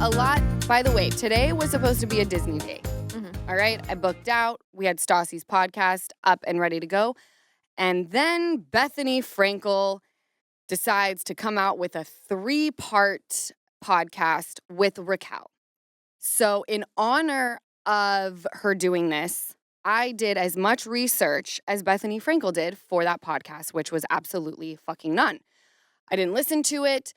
a lot. By the way, today was supposed to be a Disney day. Mm-hmm. All right. I booked out. We had Stassi's podcast up and ready to go. And then Bethenny Frankel decides to come out with a 3-part podcast with Raquel. So in honor of her doing this, I did as much research as Bethenny Frankel did for that podcast, which was absolutely fucking none. I didn't listen to it.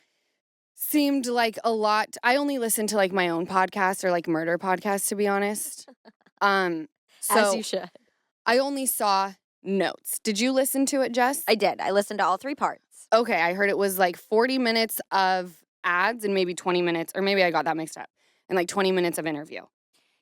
Seemed like a lot. I only listen to like my own podcasts or like murder podcasts, to be honest. So As you should. I only saw notes. Did you listen to it, Jess? I did. I listened to all 3 parts. Okay, I heard it was like 40 minutes of ads and maybe 20 minutes, or maybe I got that mixed up, and like 20 minutes of interview.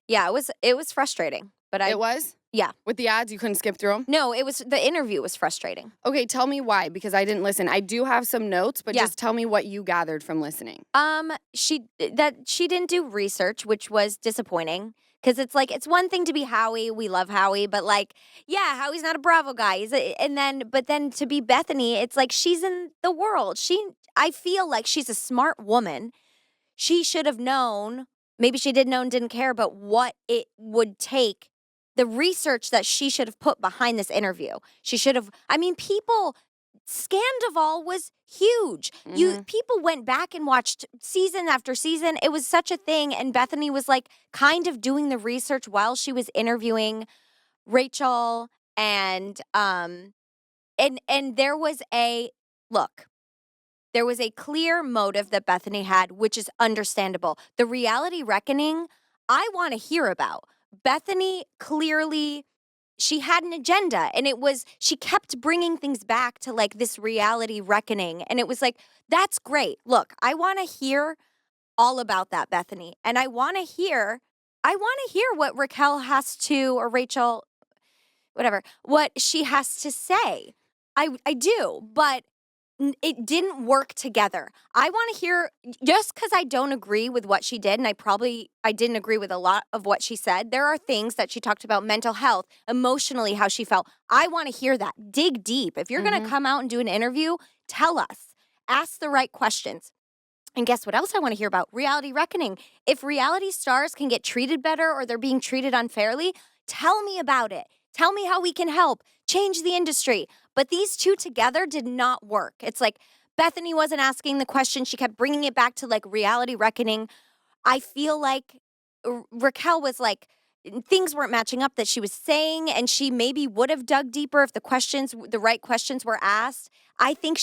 Yeah, it was frustrating. But It was? Yeah. With the ads, you couldn't skip through them? No, the interview was frustrating. Okay, tell me why, because I didn't listen. I do have some notes, but just tell me what you gathered from listening. She didn't do research, which was disappointing. Because it's like, it's one thing to be Howie. We love Howie. But like, yeah, Howie's not a Bravo guy. But then to be Bethenny, it's like she's in the world. I feel like she's a smart woman. She should have known, maybe she did know and didn't care, but what it would take, the research that she should have put behind this interview. She should have, Scandoval was huge. Mm-hmm. People went back and watched season after season. It was such a thing. And Bethenny was like kind of doing the research while she was interviewing Rachel. And there was there was a clear motive that Bethenny had, which is understandable. The reality reckoning, I want to hear about. Bethenny clearly, she had an agenda, and she kept bringing things back to like this reality reckoning. And it was like, that's great. Look, I want to hear all about that, Bethenny. And I want to hear what Raquel has to, or Rachel, whatever, what she has to say. I do, but it didn't work together. I want to hear, just because I don't agree with what she did, and I didn't agree with a lot of what she said. There are things that she talked about, mental health, emotionally, how she felt. I want to hear that. Dig deep. If you're going to come out and do an interview, tell us. Ask the right questions. And guess what else I want to hear about? Reality reckoning. If reality stars can get treated better or they're being treated unfairly, tell me about it. Tell me how we can help change the industry. But these two together did not work. It's like Bethenny wasn't asking the question. She kept bringing it back to like reality reckoning. I feel like Raquel was like, things weren't matching up that she was saying, and she maybe would have dug deeper if the right questions were asked. I think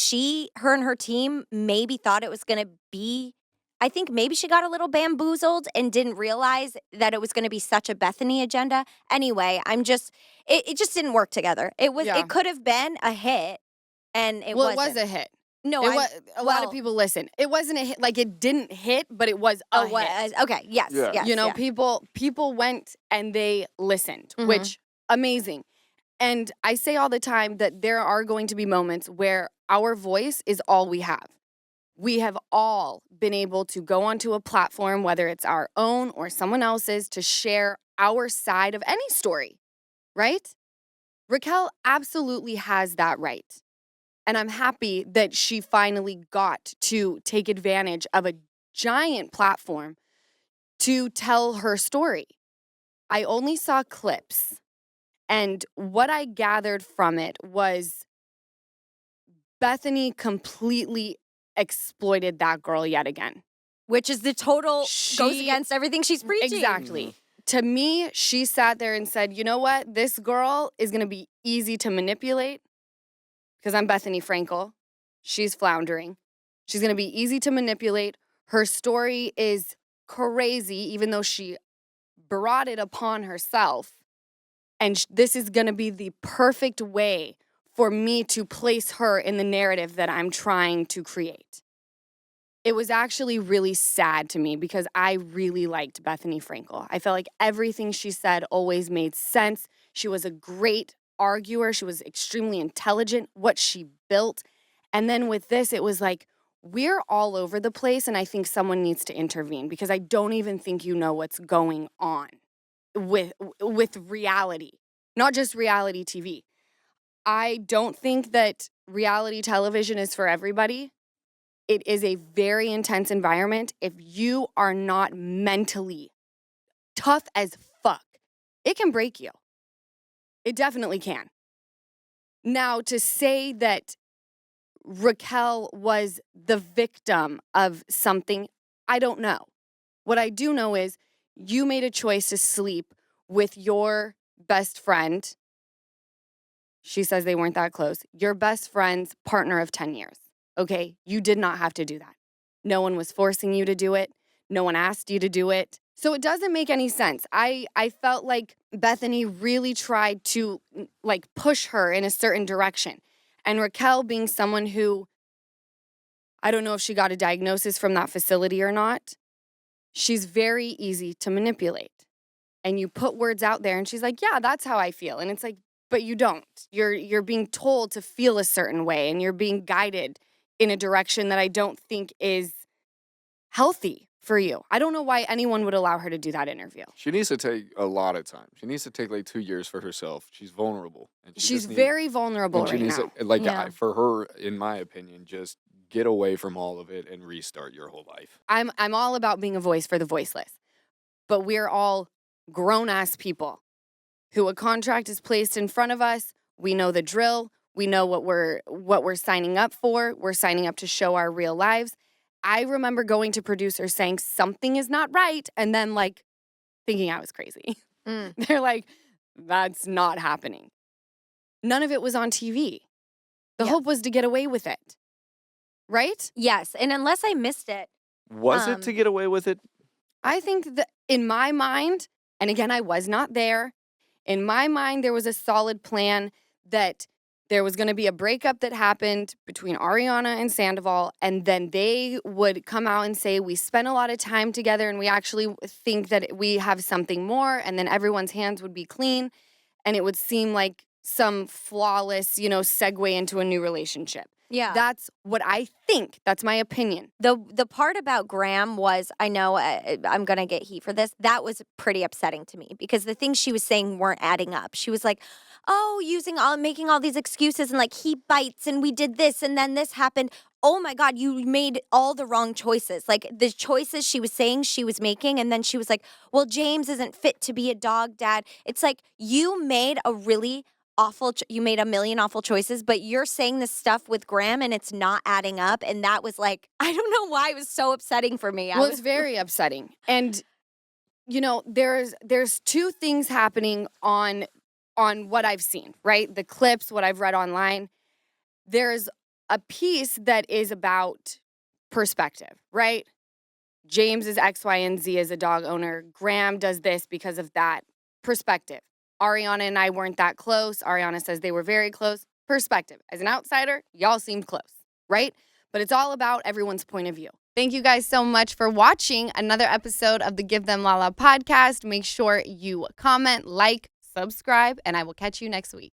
her and her team maybe thought it was going to be, I think maybe she got a little bamboozled and didn't realize that it was going to be such a Bethenny agenda. Anyway, it just didn't work together. It could have been a hit, and it wasn't. It was a hit. No, a lot of people listen. It wasn't a hit. Like, it didn't hit, but it was a hit. Okay, yes, Yeah. yes. You know, yeah. people went and they listened, which, amazing. And I say all the time that there are going to be moments where our voice is all we have. We have all been able to go onto a platform, whether it's our own or someone else's, to share our side of any story, right? Raquel absolutely has that right. And I'm happy that she finally got to take advantage of a giant platform to tell her story. I only saw clips, and what I gathered from it was Bethenny completely exploited that girl yet again. Which is the total, goes against everything she's preaching. Exactly. To me, she sat there and said, you know what? This girl is going to be easy to manipulate because I'm Bethenny Frankel. She's floundering. She's going to be easy to manipulate. Her story is crazy, even though she brought it upon herself. And this is going to be the perfect way for me to place her in the narrative that I'm trying to create. It was actually really sad to me because I really liked Bethenny Frankel. I felt like everything she said always made sense. She was a great arguer. She was extremely intelligent, what she built. And then with this, it was like, we're all over the place, and I think someone needs to intervene because I don't even think you know what's going on with reality, not just reality TV. I don't think that reality television is for everybody. it is a very intense environment. If you are not mentally tough as fuck, it can break you. It definitely can. Now, to say that Raquel was the victim of something, I don't know. What I do know is you made a choice to sleep with your best friend. She says they weren't that close. Your best friend's partner of 10 years. Okay? You did not have to do that. No one was forcing you to do it. No one asked you to do it. So it doesn't make any sense. I felt like Bethenny really tried to like push her in a certain direction. And Raquel, being someone who, I don't know if she got a diagnosis from that facility or not, she's very easy to manipulate. And you put words out there and she's like, yeah, that's how I feel. And it's like, but you don't. You're being told to feel a certain way and you're being guided in a direction that I don't think is healthy for you. I don't know why anyone would allow her to do that interview. She needs to take a lot of time. She needs to take like 2 years for herself. She's vulnerable. And She's very vulnerable right now. For her, in my opinion, just get away from all of it and restart your whole life. I'm all about being a voice for the voiceless. But we're all grown-ass people who a contract is placed in front of us. We know the drill. We know what we're signing up for. We're signing up to show our real lives. I remember going to producers saying something is not right and then like thinking I was crazy. They're like, that's not happening. None of it was on TV. The hope was to get away with it. Right? Yes. And unless I missed it. Was it to get away with it? I think that in my mind, and again, I was not there. In my mind, there was a solid plan that there was going to be a breakup that happened between Ariana and Scandoval, and then they would come out and say, we spent a lot of time together and we actually think that we have something more, and then everyone's hands would be clean, and it would seem like some flawless, segue into a new relationship. Yeah. That's what I think. That's my opinion. The part about Graham was, I know I'm going to get heat for this, that was pretty upsetting to me because the things she was saying weren't adding up. She was like, making all these excuses and like he bites and we did this and then this happened. Oh my God, you made all the wrong choices. Like the choices she was saying she was making. And then she was like, well, James isn't fit to be a dog dad. It's like you made a really you made a million awful choices, but you're saying this stuff with Graham and it's not adding up. And that was like, I don't know why it was so upsetting for me. Well, it's very upsetting. And, there's two things happening on what I've seen, right? The clips, what I've read online. There's a piece that is about perspective, right? James is X, Y, and Z as a dog owner. Graham does this because of that perspective. Ariana and I weren't that close. Ariana says they were very close. Perspective. As an outsider, y'all seemed close, right? But it's all about everyone's point of view. Thank you guys so much for watching another episode of the Give Them Lala podcast. Make sure you comment, like, subscribe, and I will catch you next week.